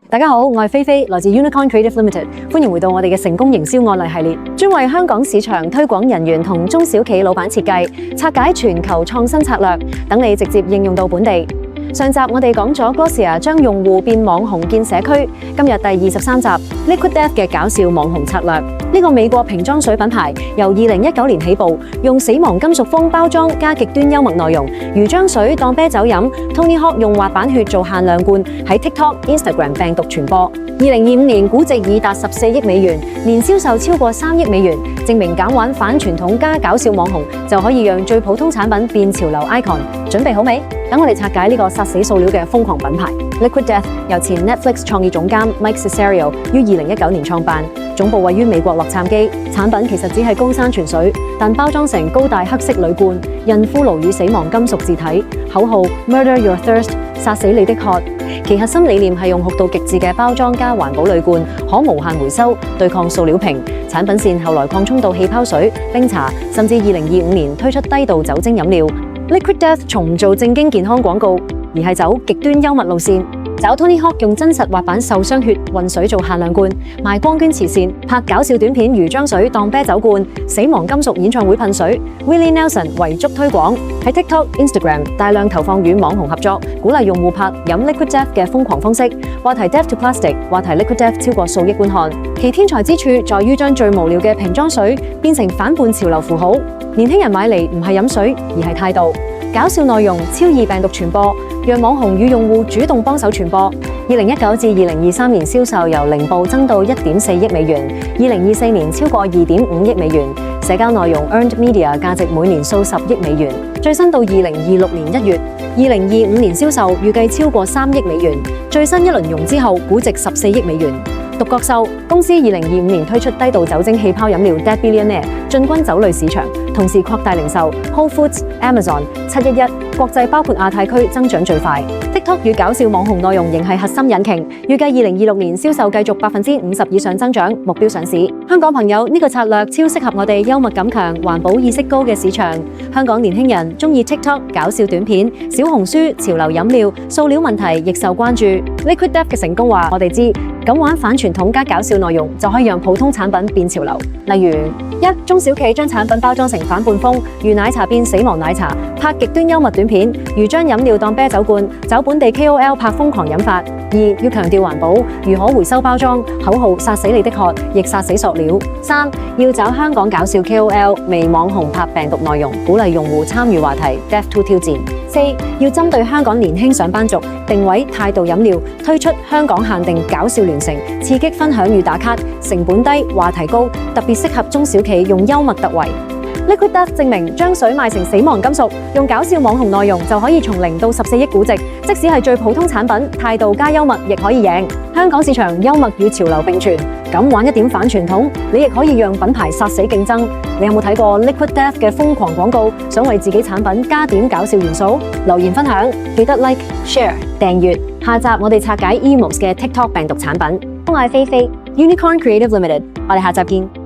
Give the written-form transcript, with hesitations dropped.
大家好，我係菲菲，來自 Unicorn Creative Limited， 歡迎回到我哋嘅成功營銷案例系列，專為香港市場推廣人員同中小企老闆設計，拆解全球創新策略，等你直接應用到本地。上集我哋講咗 Glossier 將用戶變網紅建社區，今日第23集 Liquid Death 嘅搞笑網紅策略。呢個美國瓶裝水品牌由2019年起步，用死亡金屬封包裝加極端幽默內容，如將水當啤酒飲。Tony Hawk 用滑板血做限量罐，喺 TikTok、Instagram 病毒傳播。2025年估值已達14億美元，年銷售超過3億美元，證明揀玩反傳統加搞笑網紅就可以讓最普通產品變潮流 icon。準備好未？等我哋拆解呢個殺死塑料嘅瘋狂品牌 Liquid Death， 由前 Netflix 創意總監 Mike Cesario 於2019年創辦，總部位於美國洛杉磯。產品其實只係高山泉水，但包裝成高大黑色鋁罐，印骷髏與死亡金屬字體，口號 Murder Your Thirst， 殺死你的渴。其核心理念係用酷到極致嘅包裝加環保鋁罐，可無限回收，對抗塑料瓶。產品線後來擴充到氣泡水、冰茶，甚至2025年推出低度酒精飲料。Liquid Death 從唔做正經健康廣告，而係走極端幽默路線。找 Tony Hawk 用真實滑板受傷血混水做限量罐，賣光捐慈善，拍搞笑短片如將水當啤酒罐，死亡金屬演唱會噴水 ，Willie Nelson 遺囑推廣，喺 TikTok、Instagram 大量投放與網紅合作，鼓勵用戶拍飲 Liquid Death 嘅瘋狂方式，話題 Death to Plastic， 話題 Liquid Death 超過數億觀看。其天才之處在於將最無聊嘅瓶裝水變成反叛潮流符號，年輕人買嚟唔係飲水，而係態度。搞笑內容超易病毒傳播，讓網紅與用戶主動幫手傳播。2019至2023年銷售由零部增到1.4億美元，2024年超過2.5億美元。社交內容 Earned Media 價值每年數10億美元，最新到2026年1月，2025年銷售預計超過3億美元。最新一輪融資後，估值14億美元。獨角獸公司2025年推出低度酒精氣泡飲料 Dead Billionaire， 進軍酒類市場，同時擴大零售 Whole Foods、Amazon、711，國際包括亞太區增長最快。TikTok 與搞笑網紅內容仍係核心引擎，預計2026年銷售繼續50%以上增長，目標上市。香港朋友，呢個策略超適合我哋幽默感強、環保意識高嘅市場。香港年輕人鍾意 TikTok 搞笑短片、小紅書潮流飲料、塑料問題亦受關注。Liquid Death 嘅成功話我哋知，咁玩反傳統加搞笑內容就可以讓普通產品變潮流。例如1，中小企將產品包裝成反叛風，如奶茶變死亡奶茶，拍極端幽默短片，如將飲料當啤酒罐，找本地 KOL 拍瘋狂飲法。2，要強調環保，如可回收包裝，口號殺死你的渴，亦殺死塑料。3，要找香港搞笑 KOL 微網紅拍病毒內容，鼓勵用戶參與話題 Death to 挑戰。4，要針對香港年輕上班族，定位態度飲料，推出香港限定搞笑聯乘，刺激分享與打卡，成本低，話題高，特別適合中小企用幽默突圍。Liquid Death 證明將水賣成死亡金屬，用搞笑網紅內容就可以從0到14億估值，即使係最普通產品，態度加幽默亦可以贏。香港市場幽默與潮流並存，咁玩一點反傳統，你亦可以讓品牌殺死競爭。你有冇睇過 Liquid Death 嘅瘋狂廣告？想為自己產品加點搞笑元素？留言分享，記得 Like、Share、訂閱。下集我哋拆解 Emos 嘅 TikTok 病毒產品。我係菲菲 ，Unicorn Creative Limited， 我哋下集見。